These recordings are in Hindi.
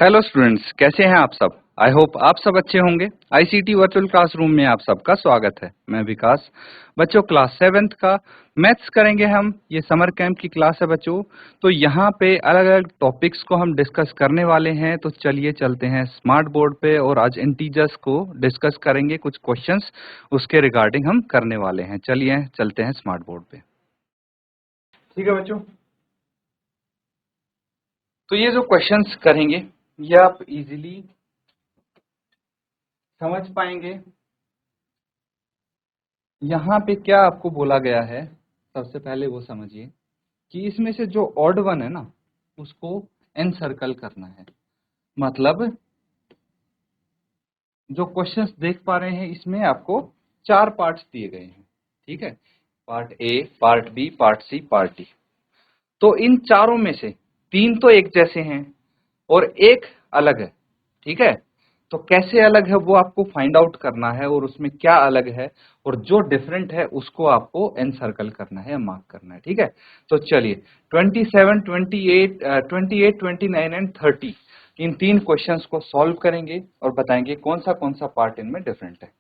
हेलो स्टूडेंट्स, कैसे हैं आप सब। आई होप आप सब अच्छे होंगे। आईसीटी वर्चुअल क्लासरूम में आप सबका स्वागत है। मैं विकास। बच्चों, क्लास 7th का मैथ्स करेंगे हम। ये समर कैंप की क्लास है बच्चों। तो यहाँ पे अलग अलग टॉपिक्स को हम डिस्कस करने वाले हैं। तो चलिए चलते हैं स्मार्ट बोर्ड पे और आज इंटीजर्स को डिस्कस करेंगे। कुछ क्वेश्चंस उसके रिगार्डिंग हम करने वाले हैं। चलिए चलते हैं स्मार्ट बोर्ड पे। ठीक है बच्चों, तो ये जो क्वेश्चंस करेंगे ये आप इजीली समझ पाएंगे। यहाँ पे क्या आपको बोला गया है, सबसे पहले वो समझिए कि इसमें से जो ऑड वन है ना, उसको एन सर्कल करना है। मतलब जो क्वेश्चंस देख पा रहे हैं इसमें आपको 4 पार्ट्स दिए गए हैं। ठीक है, part A, part B, part C, part D. तो इन चारों में से 3 तो एक जैसे हैं और एक अलग है। ठीक है, तो कैसे अलग है वो आपको फाइंड आउट करना है और उसमें क्या अलग है, और जो डिफरेंट है उसको आपको एन सर्कल करना है या मार्क करना है। ठीक है, तो चलिए 27, 28, 28, 29 एंड 30 इन 3 क्वेश्चंस को सॉल्व करेंगे और बताएंगे कौन सा पार्ट इनमें डिफरेंट है।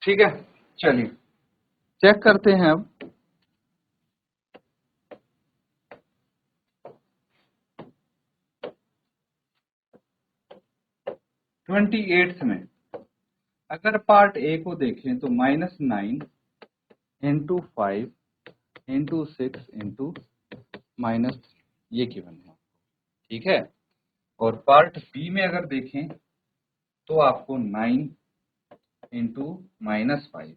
ठीक है, चलिए चेक करते हैं अब। 28th में अगर पार्ट ए को देखें तो -9 इंटू 5 इंटू 6 इंटू -3 ये गिवन है। ठीक है, और पार्ट बी में अगर देखें तो आपको 9 इंटू -5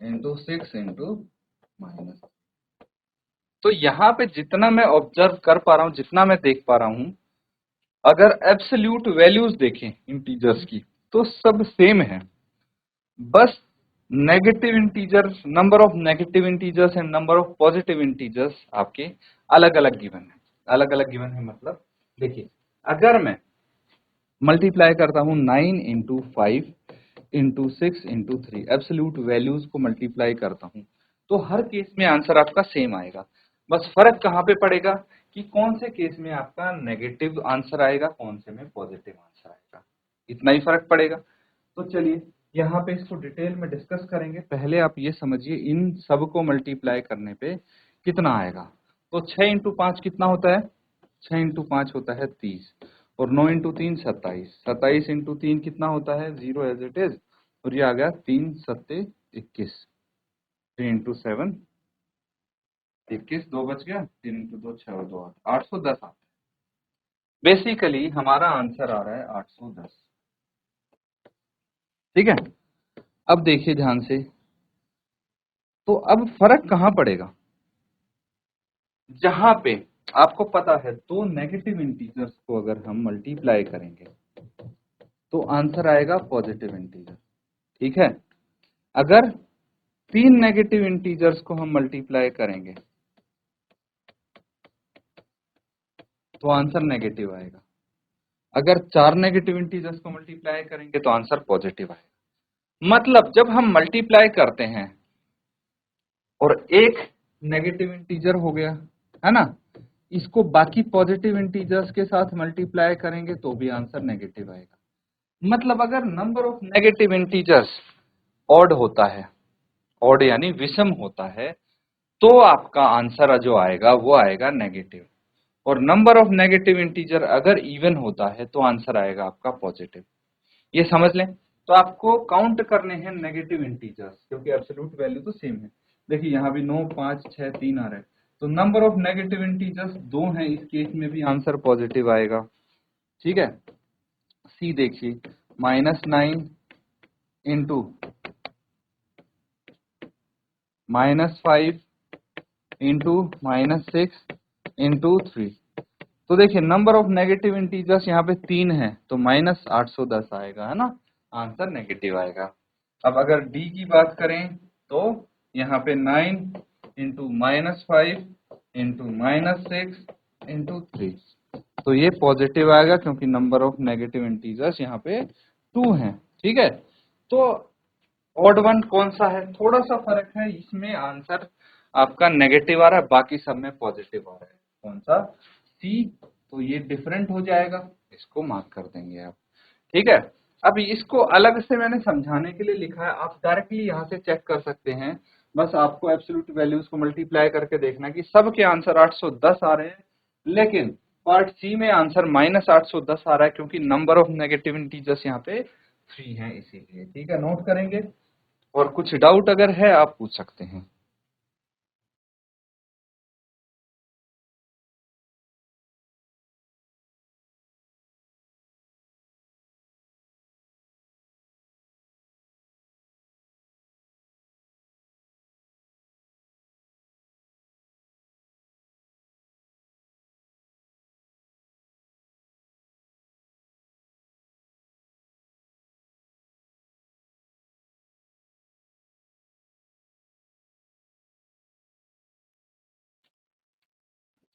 इंटू 6 इंटू माइनस। तो यहाँ पे जितना मैं ऑब्जर्व कर पा रहा हूँ, जितना मैं देख पा रहा हूँ, अगर एब्सोल्यूट वैल्यूज देखें इंटीजर्स की तो सब सेम है। बस negative integers, number of negative integers and number of positive integers आपके अलग अलग गिवन है। अलग अलग गिवन है मतलब देखिए, अगर मैं मल्टीप्लाई करता हूँ 9 into 5 into 6 into 3, absolute values को मल्टीप्लाई करता हूँ, तो हर केस में आंसर आपका सेम आएगा। बस फर्क कहाँ पे पड़ेगा कि कौन से केस में आपका नेगेटिव आंसर आएगा, कौन से में पॉजिटिव आंसर आएगा, इतना ही फर्क पड़ेगा। तो चलिए यहाँ पे इसको डिटेल में डिस्कस करेंगे। पहले आप ये समझिए इन सब को मल्टीप्लाई करने पे कितना आएगा। तो 6 इंटू 5 कितना होता है, 6 इंटू 5 होता है 30, और 9 इंटू 3 27, 27 इंटू 3 कितना होता है 0 एज इट इज, और ये आ गया 3 सत्ते 21, 3 इंटू 7 21, 2 बच गया, 3 इंटू 2 6 और 2 8, 810 आता है। बेसिकली हमारा आंसर आ रहा है 810। ठीक है, अब देखिए ध्यान से, तो अब फर्क कहां पड़ेगा, जहां पे आपको पता है दो नेगेटिव इंटीजर्स को अगर हम मल्टीप्लाई करेंगे तो आंसर आएगा पॉजिटिव इंटीजर। ठीक है, अगर 3 नेगेटिव इंटीजर्स को हम मल्टीप्लाई करेंगे तो आंसर नेगेटिव आएगा। अगर 4 नेगेटिव इंटीजर्स को मल्टीप्लाई करेंगे तो आंसर पॉजिटिव आएगा। मतलब जब हम मल्टीप्लाई करते हैं और एक नेगेटिव इंटीजर हो गया है ना, इसको बाकी पॉजिटिव इंटीजर्स के साथ मल्टीप्लाई करेंगे तो भी आंसर नेगेटिव आएगा। मतलब अगर number of negative integers odd होता है, ऑड यानी विषम होता है, तो आपका आंसर जो आएगा वो आएगा नेगेटिव, और नंबर ऑफ नेगेटिव इंटीजर अगर इवन होता है तो आंसर आएगा आपका पॉजिटिव। ये समझ लें। तो आपको काउंट करने हैं नेगेटिव इंटीजर्स, क्योंकि एब्सोल्यूट वैल्यू तो सेम है। देखिए यहाँ भी 9 5 6 3 आ रहा है, तो नंबर ऑफ नेगेटिव इंटीजर्स 2 हैं, इस केस में भी आंसर पॉजिटिव आएगा। ठीक है, सी देखिए, -9 इंटू -5 इंटू -6 इंटू 3। तो देखिए नंबर ऑफ नेगेटिव इंटीजर्स यहाँ पे 3 है, तो -810 आएगा, है ना, आंसर नेगेटिव आएगा। अब अगर डी की बात करें तो यहाँ पे 9 इंटू -5 इंटू -6 इंटू 3, तो ये पॉजिटिव आएगा क्योंकि नंबर ऑफ नेगेटिव इंटीजर्स यहाँ पे 2 हैं। ठीक है, तो ऑड वन कौन सा है, थोड़ा सा फर्क है, इसमें आंसर आपका नेगेटिव आ रहा है, बाकी सब में पॉजिटिव आ रहा है। कौन सा, सी, तो ये डिफरेंट हो जाएगा, इसको मार्क कर देंगे आप। ठीक है, अब इसको अलग से मैंने समझाने के लिए लिखा है, आप डायरेक्टली यहाँ से चेक कर सकते हैं, बस आपको एब्सोल्यूट वैल्यूज को मल्टीप्लाई करके देखना कि सबके आंसर 810 आ रहे हैं, लेकिन पार्ट सी में आंसर -810 आ रहा है क्योंकि नंबर ऑफ नेगेटिव इंटीजर्स यहाँ पे 3 है इसीलिए। ठीक है, नोट करेंगे, और कुछ डाउट अगर है आप पूछ सकते हैं।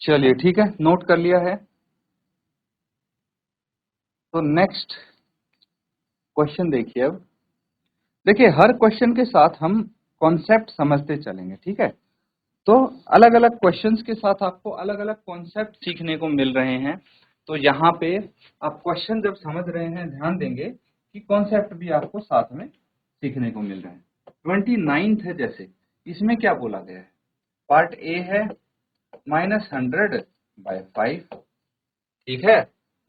चलिए ठीक है, नोट कर लिया है, तो नेक्स्ट क्वेश्चन देखिए। अब देखिए, हर क्वेश्चन के साथ हम कॉन्सेप्ट समझते चलेंगे। ठीक है, तो अलग अलग क्वेश्चंस के साथ आपको अलग अलग कॉन्सेप्ट सीखने को मिल रहे हैं, तो यहाँ पे आप क्वेश्चन जब समझ रहे हैं ध्यान देंगे कि कॉन्सेप्ट भी आपको साथ में सीखने को मिल रहे हैं। 29th है, जैसे इसमें क्या बोला गया है, पार्ट ए है -100/5। ठीक है,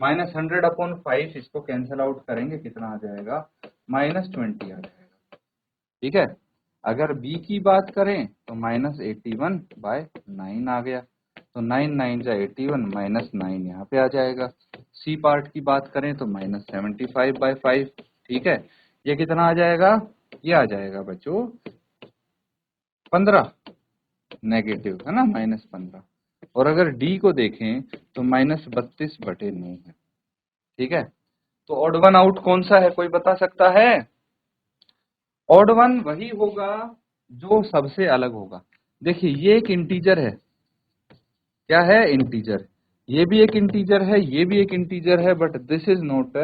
-100/5, इसको कैंसिल आउट करेंगे, कितना आ जाएगा, -20 आ जाएगा। ठीक है, अगर बी की बात करें तो -81/9 आ गया, तो 9 9 जा 81, -9 यहाँ पे आ जाएगा। सी पार्ट की बात करें तो -75/5। ठीक है, ये कितना आ जाएगा, ये आ जाएगा बच्चों 15, नेगेटिव है ना, -15। और अगर डी को देखें तो -32/9 है। ठीक है, तो ऑड वन आउट कौन सा है, कोई बता सकता है? ऑड वन वही होगा जो सबसे अलग होगा। देखिए, ये एक इंटीजर है, क्या है, इंटीजर, ये भी एक इंटीजर है, ये भी एक इंटीजर है, but this is not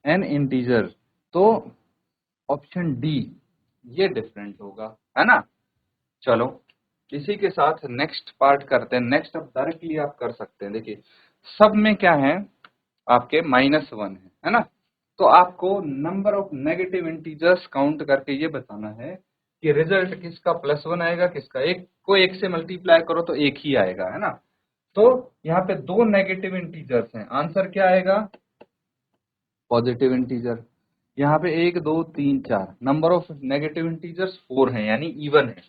an integer, तो ऑप्शन डी ये डिफरेंट होगा, है ना। चलो, इसी के साथ नेक्स्ट पार्ट करते हैं। नेक्स्ट अब डायरेक्टली आप कर सकते हैं। देखिए, सब में क्या है, आपके -1 है ना, तो आपको number of negative integers count करके ये बताना है कि रिजल्ट किसका +1 आएगा, किसका, एक को एक से मल्टीप्लाई करो तो एक ही आएगा, है ना। तो यहाँ पे 2 नेगेटिव इंटीजर्स हैं, आंसर क्या आएगा, पॉजिटिव इंटीजर। यहाँ पे 1 2 3 4, नंबर ऑफ नेगेटिव इंटीजर्स 4 है, यानी इवन है,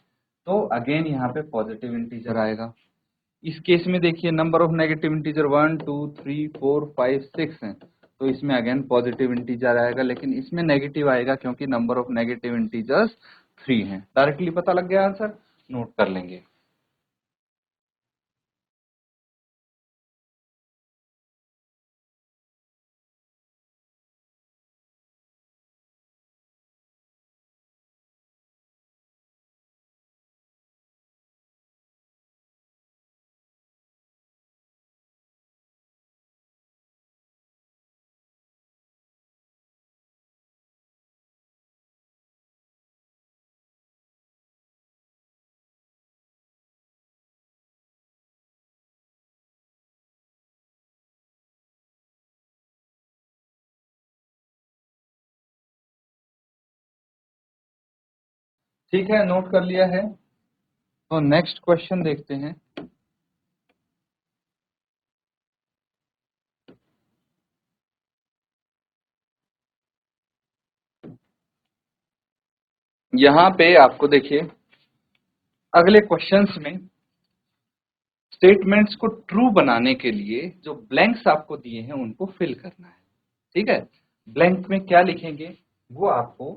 तो अगेन यहाँ पे पॉजिटिव इंटीजर आएगा। इस केस में देखिए, नंबर ऑफ नेगेटिव इंटीजर 1 2 3 4 5 6 हैं, तो इसमें अगेन पॉजिटिव इंटीजर आएगा, लेकिन इसमें नेगेटिव आएगा क्योंकि नंबर ऑफ नेगेटिव इंटीजर्स 3 हैं। डायरेक्टली पता लग गया आंसर, नोट कर लेंगे। ठीक है, नोट कर लिया है, तो नेक्स्ट क्वेश्चन देखते हैं। यहाँ पे आपको देखिए, अगले क्वेश्चंस में स्टेटमेंट्स को ट्रू बनाने के लिए जो ब्लैंक्स आपको दिए हैं उनको फिल करना है। ठीक है, ब्लैंक में क्या लिखेंगे वो आपको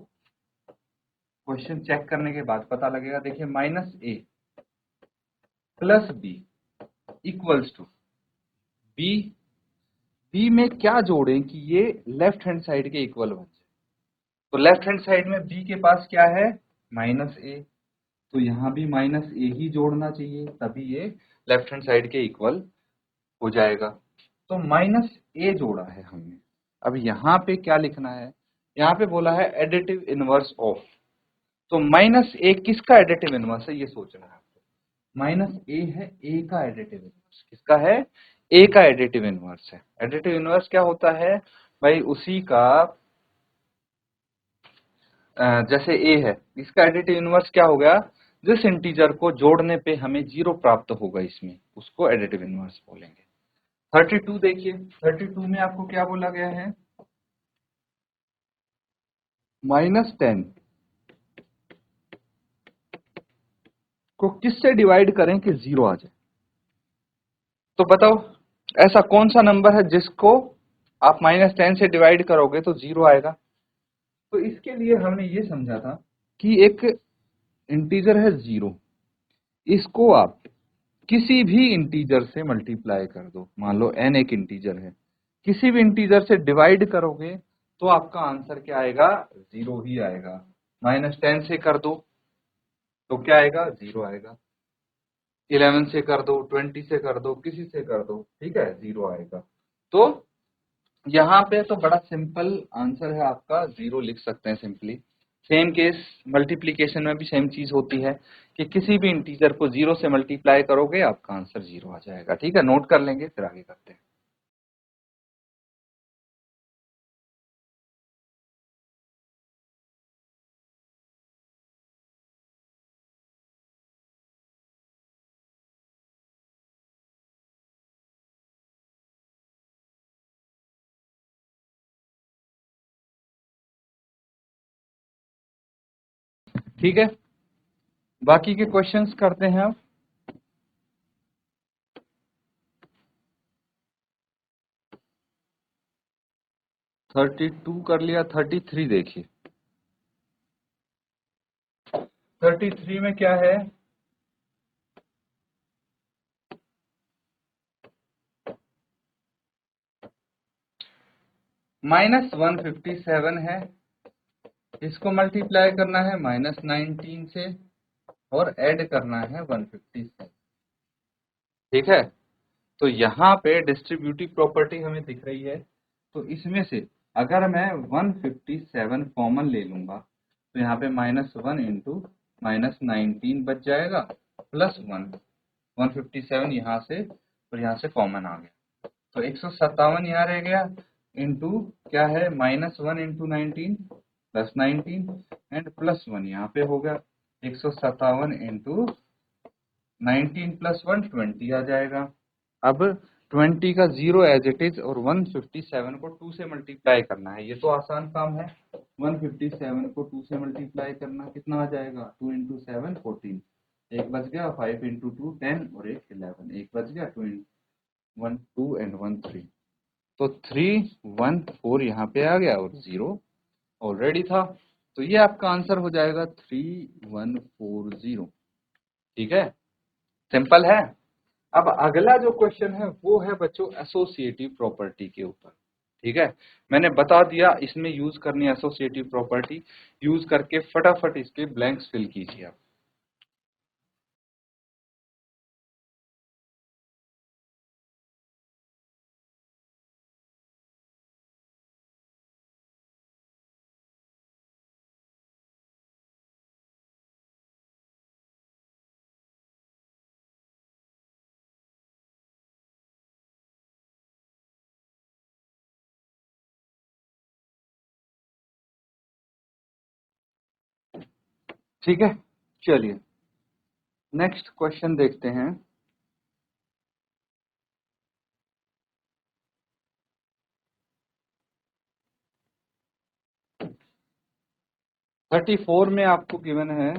क्वेश्चन चेक करने के बाद पता लगेगा। देखिए, -a + b equals to B, B में क्या जोड़ें कि ये लेफ्ट हैंड साइड के इक्वल बन जाए, तो लेफ्ट हैंड साइड में बी के पास क्या है, -a, तो यहाँ भी माइनस ए ही जोड़ना चाहिए, तभी ये लेफ्ट हैंड साइड के इक्वल हो जाएगा। तो माइनस ए जोड़ा है हमने। अब यहाँ पे क्या लिखना है, यहाँ पे बोला है एडिटिव इनवर्स ऑफ। तो माइनस ए किसका एडिटिव इनवर्स है ये सोचना है आपको। माइनस ए है ए का एडिटिव इनवर्स। किसका है? ए का एडिटिव इनवर्स है। एडिटिव इनवर्स क्या होता है भाई? उसी का जैसे ए है, इसका एडिटिव इनवर्स क्या हो गया? जिस इंटीजर को जोड़ने पे हमें 0 प्राप्त होगा इसमें, उसको एडिटिव इनवर्स बोलेंगे। 32 देखिए, 32 में आपको क्या बोला गया है? -10 को किससे डिवाइड करें कि 0 आ जाए? तो बताओ ऐसा कौन सा नंबर है जिसको आप -10 से डिवाइड करोगे तो 0 आएगा? तो इसके लिए हमने ये समझा था कि एक इंटीजर है 0, इसको आप किसी भी इंटीजर से मल्टीप्लाई कर दो। मान लो n एक इंटीजर है, किसी भी इंटीजर से डिवाइड करोगे तो आपका आंसर क्या आएगा? 0 ही आएगा। -10 से कर दो तो क्या आएगा? 0 आएगा। 11 से कर दो, 20 से कर दो, किसी से कर दो, ठीक है, 0 आएगा। तो यहाँ पे तो बड़ा सिंपल आंसर है आपका, 0 लिख सकते हैं सिंपली। सेम केस मल्टीप्लीकेशन में भी सेम चीज होती है कि किसी भी इंटीजर को 0 से मल्टीप्लाई करोगे आपका आंसर 0 आ जाएगा। ठीक है, नोट कर लेंगे फिर आगे करते हैं। ठीक है, बाकी के क्वेश्चंस करते हैं अब। थर्टी टू कर लिया, 33 देखिए। 33 में क्या है? -157 है, इसको मल्टीप्लाई करना है -19 से और ऐड करना है 157। ठीक है, तो यहाँ पे डिस्ट्रीब्यूटिव प्रॉपर्टी हमें दिख रही है। तो इसमें से अगर मैं 157 कॉमन ले लूंगा तो यहाँ पे -1 इंटू -19 बच जाएगा, +1। 157 यहाँ से और यहाँ से कॉमन आ गया, तो 157 यहाँ रह गया, इंटू क्या है -1 इंटू 19 +19 एंड +1 यहाँ पे हो गया। 157 इंटू 19 +1 20 आ जाएगा। अब 20 का 0 एज इट इज और 157 को 2 से मल्टीप्लाई करना है, ये तो आसान काम है। 157 को 2 से मल्टीप्लाई करना कितना आ जाएगा? 2 इंटू 7 14, एक बच गया, 5 इंटू 2 10 और एक 11, एक बच गया, 2 1 2 एंड 1 3। तो 3 1 4 यहाँ पे आ गया और 0 ऑलरेडी था, तो ये आपका आंसर हो जाएगा 3140। ठीक है, सिंपल है। अब अगला जो क्वेश्चन है वो है बच्चों एसोसिएटिव प्रॉपर्टी के ऊपर। ठीक है, मैंने बता दिया इसमें यूज करनी है एसोसिएटिव प्रॉपर्टी, यूज करके फटाफट इसके ब्लैंक्स फिल कीजिए आप। ठीक है, चलिए नेक्स्ट क्वेश्चन देखते हैं। -34 में आपको गिवन है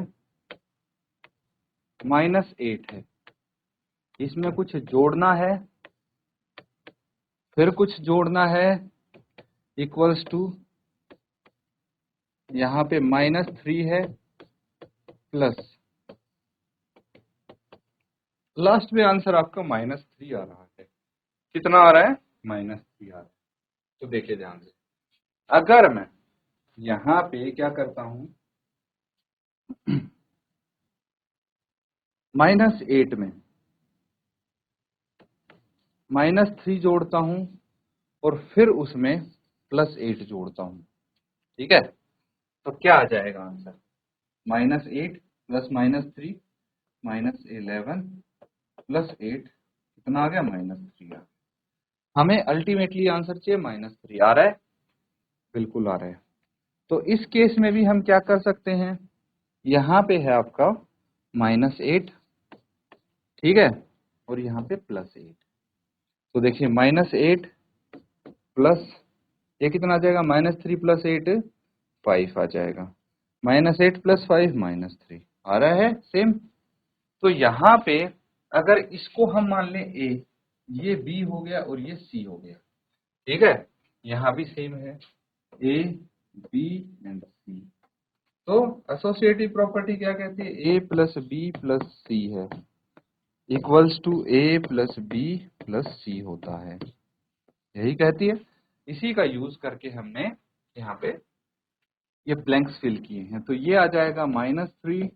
-8 है, इसमें कुछ जोड़ना है, फिर कुछ जोड़ना है, इक्वल्स टू यहाँ पे -3 है, प्लस लास्ट में आंसर आपका -3 आ रहा है। कितना आ रहा है? -3 आ रहा है। तो देखिए ध्यान से, अगर मैं यहाँ पे क्या करता हूं, -8 में -3 जोड़ता हूं और फिर उसमें +8 जोड़ता हूं, ठीक है। तो क्या आ जाएगा आंसर? -8 प्लस -3 -11 प्लस 8 कितना आ गया? -3 आ गया। हमें अल्टीमेटली आंसर चाहिए -3। आ रहा है? बिल्कुल आ रहा है। तो इस केस में भी हम क्या कर सकते हैं, यहाँ पे है आपका -8, ठीक है, और यहाँ पे +8। तो देखिए -8 प्लस ये कितना आ जाएगा? -3 प्लस 8 5 आ जाएगा। -8 प्लस 5 -3 आ रहा है सेम। तो यहाँ पे अगर इसको हम मान लें A, ये B हो गया और ये C हो गया, ठीक है। यहाँ भी सेम है A, B एंड C। तो एसोसिएटिव प्रॉपर्टी क्या कहती है? A plus B plus C है equals to A plus B plus C होता है, यही कहती है। इसी का यूज करके हमने यहाँ पे ये ब्लैंक्स फिल किए हैं। तो ये आ जाएगा -3,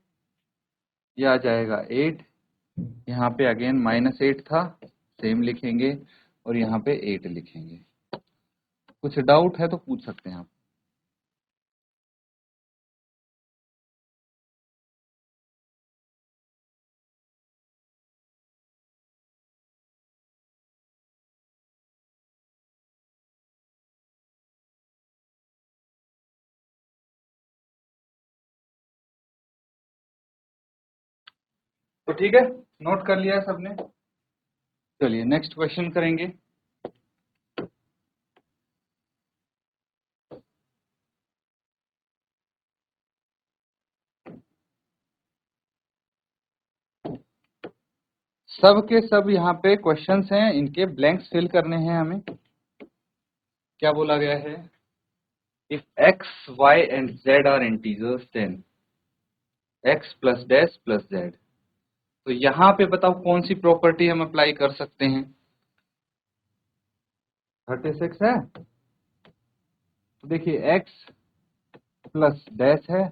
ये आ जाएगा 8, यहाँ पे अगेन -8 था, सेम लिखेंगे, और यहाँ पे 8 लिखेंगे। कुछ डाउट है तो पूछ सकते हैं आप। तो ठीक है, नोट कर लिया है सबने। चलिए नेक्स्ट क्वेश्चन करेंगे। सब के सब यहाँ पे क्वेश्चंस हैं, इनके ब्लैंक्स फिल करने हैं हमें। क्या बोला गया है? If x, y and z are integers then x plus dash plus z। तो यहाँ पे बताओ कौन सी प्रॉपर्टी हम अप्लाई कर सकते हैं? 36 है, तो देखिए x प्लस डैश है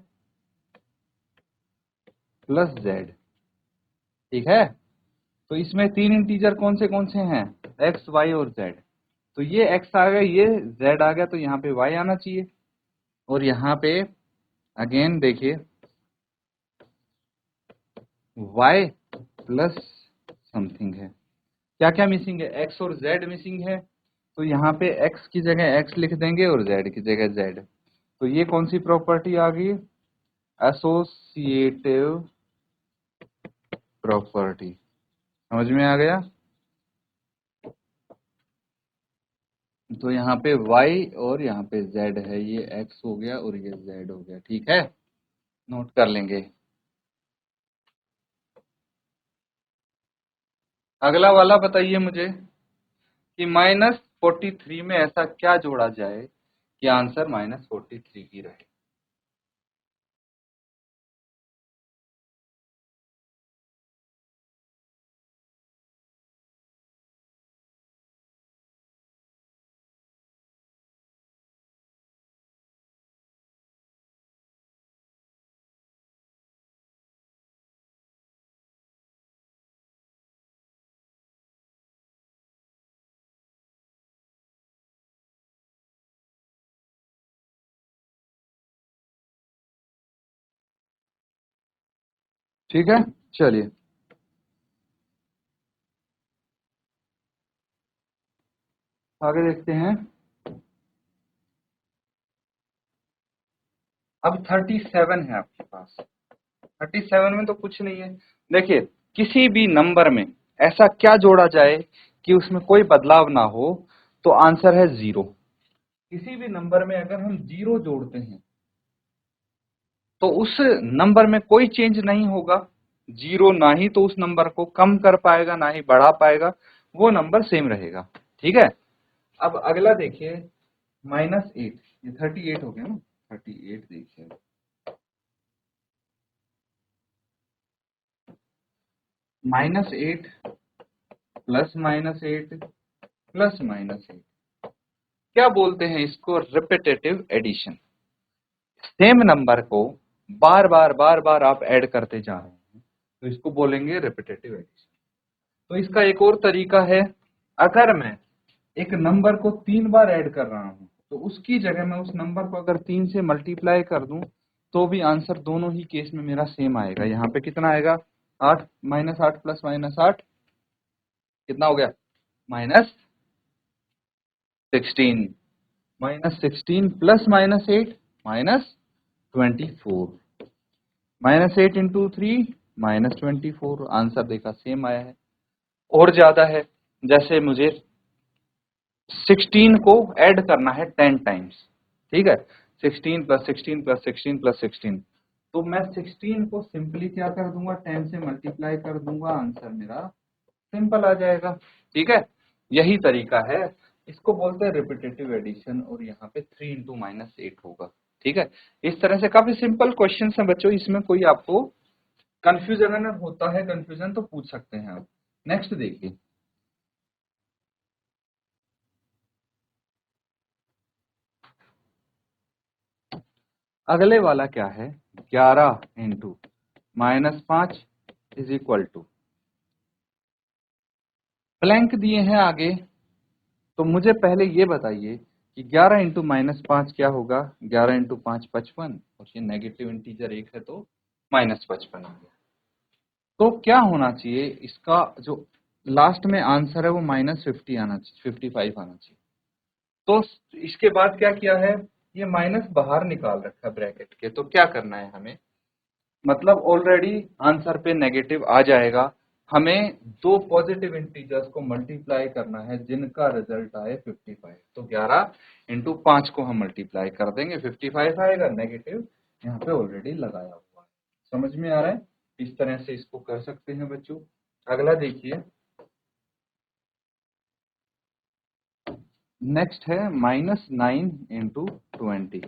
प्लस z, ठीक है। तो इसमें 3 इंटीजर कौन से हैं? x, y और z। तो ये x आ गया, ये z आ गया, तो यहाँ पे y आना चाहिए। और यहाँ पे अगेन देखिए y प्लस समथिंग है। क्या क्या मिसिंग है? x और z मिसिंग है, तो यहाँ पे x की जगह x लिख देंगे और z की जगह z। तो ये कौन सी प्रॉपर्टी आ गई? Associative property. समझ में आ गया? तो यहाँ पे y और यहाँ पे z है, ये x हो गया और ये z हो गया, ठीक है, नोट कर लेंगे। अगला वाला बताइए मुझे कि -43 में ऐसा क्या जोड़ा जाए कि आंसर -43 की रहे। ठीक है, चलिए आगे देखते हैं। अब 37 है आपके पास। 37 में तो कुछ नहीं है। देखिए किसी भी नंबर में ऐसा क्या जोड़ा जाए कि उसमें कोई बदलाव ना हो, तो आंसर है 0। किसी भी नंबर में अगर हम 0 जोड़ते हैं तो उस नंबर में कोई चेंज नहीं होगा। 0 ना ही तो उस नंबर को कम कर पाएगा ना ही बढ़ा पाएगा, वो नंबर सेम रहेगा, ठीक है। अब अगला देखिए -8, ये 38 हो गया ना, 38 देखिए -8 प्लस -8 प्लस -8, क्या बोलते हैं इसको? Repetitive addition. सेम नंबर को बार बार आप ऐड करते जा रहे हैं, तो इसको बोलेंगे रिपीटेटिव एडिशन। तो इसका एक और तरीका है, अगर मैं एक नंबर को 3 बार ऐड कर रहा हूं तो उसकी जगह मैं उस नंबर को अगर 3 से मल्टीप्लाई कर दूं तो भी आंसर दोनों ही केस में मेरा सेम आएगा। यहाँ पे कितना आएगा, 8 -8 प्लस -8 कितना हो गया, -16, -16 प्लस -8 -24, -8 इंटू 3 -24, आंसर देखा सेम आया है। और ज्यादा है, जैसे मुझे 16 को ऐड करना है 10 टाइम्स, ठीक है, 16 प्लस 16 प्लस 16 प्लस 16, तो मैं 16 को सिंपली क्या कर दूंगा, 10 से मल्टीप्लाई कर दूंगा, आंसर मेरा सिंपल आ जाएगा। ठीक है, यही तरीका है, इसको बोलते हैं रिपीटेटिव एडिशन, और यहाँ पे 3 इंटू -8 होगा। ठीक है, इस तरह से काफी सिंपल क्वेश्चन है बच्चों, इसमें कोई आपको कंफ्यूजन अगर होता है, कंफ्यूजन तो पूछ सकते हैं आप। नेक्स्ट देखिए, अगले वाला क्या है, 11 into -5 is equal to, blank दिए हैं आगे, तो मुझे पहले ये बताइए कि 11 इंटू -5 क्या होगा, 11 इंटू 5 55, और ये नेगेटिव इंटीजर एक है तो -55 आ गया। तो क्या होना चाहिए, इसका जो लास्ट में आंसर है वो -50 आना चाहिए, 55 आना चाहिए। तो इसके बाद क्या किया है, ये माइनस बाहर निकाल रखा है ब्रैकेट के, तो क्या करना है हमें, मतलब ऑलरेडी आंसर पे नेगेटिव आ जाएगा, हमें दो पॉजिटिव इंटीजर्स को मल्टीप्लाई करना है जिनका रिजल्ट आए 55। तो 11 इंटू 5 को हम मल्टीप्लाई कर देंगे, 55 आएगा, नेगेटिव यहाँ पे ऑलरेडी लगाया हुआ है। समझ में आ रहा है, इस तरह से इसको कर सकते हैं बच्चों। अगला देखिए, नेक्स्ट है -9 इंटू 20,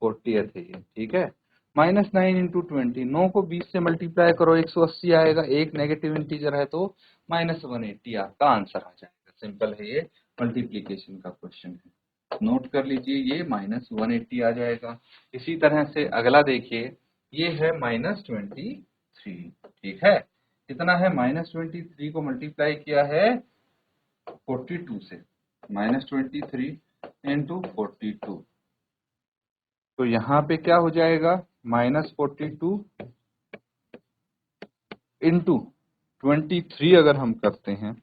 40th है ये, ठीक है, -9 इंटू 20, 9 को 20 से मल्टीप्लाई करो 180 आएगा, एक नेगेटिव इंटीजर है तो -180 आपका आंसर आ जाएगा। सिंपल है ये, मल्टीप्लीकेशन का क्वेश्चन है, नोट कर लीजिए, ये -180 आ जाएगा। इसी तरह से अगला देखिए, ये है -23, ठीक है, कितना है, -23 को मल्टीप्लाई किया है 42 से, -23 इंटू 42, तो यहाँ पे क्या हो जाएगा, -42 इंटू 23 अगर हम करते हैं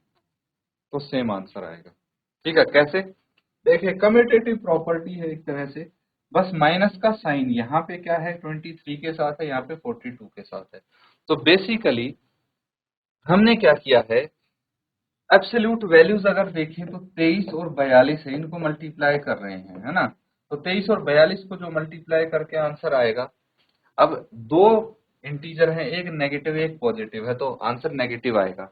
तो सेम आंसर आएगा। ठीक है, कैसे, देखिए कम्यूटेटिव प्रॉपर्टी है एक तरह से, बस माइनस का साइन यहाँ पे क्या है 23 के साथ है, यहाँ पे 42 के साथ है। तो बेसिकली हमने क्या किया है, एब्सोल्यूट वैल्यूज अगर देखें तो 23 और 42 है, इनको मल्टीप्लाई कर रहे हैं, है ना, तो 23 और 42 को जो मल्टीप्लाई करके आंसर आएगा, अब दो इंटीजर हैं, एक नेगेटिव एक पॉजिटिव है, तो आंसर नेगेटिव आएगा।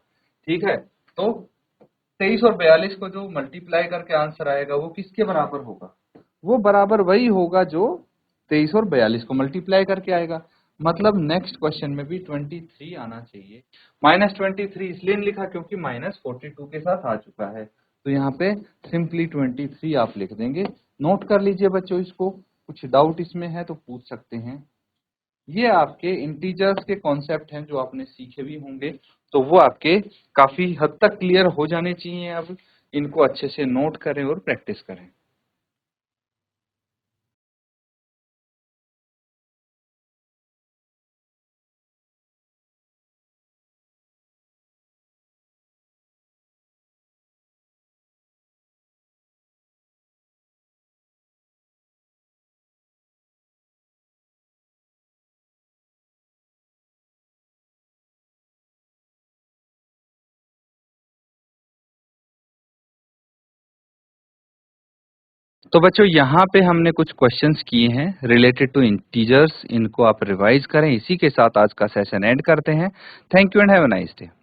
ठीक है, तो 23 और 42 को जो मल्टीप्लाई करके आंसर आएगा वो किसके बराबर होगा, वो बराबर वही होगा जो 23 और 42 को मल्टीप्लाई करके आएगा। मतलब नेक्स्ट क्वेश्चन में भी 23 आना चाहिए। -23 इसलिए नहीं लिखा क्योंकि -42 के साथ आ चुका है, तो यहाँ पे सिंपली 23 आप लिख देंगे। नोट कर लीजिए बच्चों इसको, कुछ डाउट इसमें है तो पूछ सकते हैं। ये आपके इंटीजर्स के कॉन्सेप्ट हैं जो आपने सीखे भी होंगे, तो वो आपके काफी हद तक क्लियर हो जाने चाहिए। अब इनको अच्छे से नोट करें और प्रैक्टिस करें। तो बच्चों यहाँ पे हमने कुछ क्वेश्चंस किए हैं रिलेटेड टू इंटीजर्स, इनको आप रिवाइज करें। इसी के साथ आज का सेशन एंड करते हैं। Thank you and have a nice day.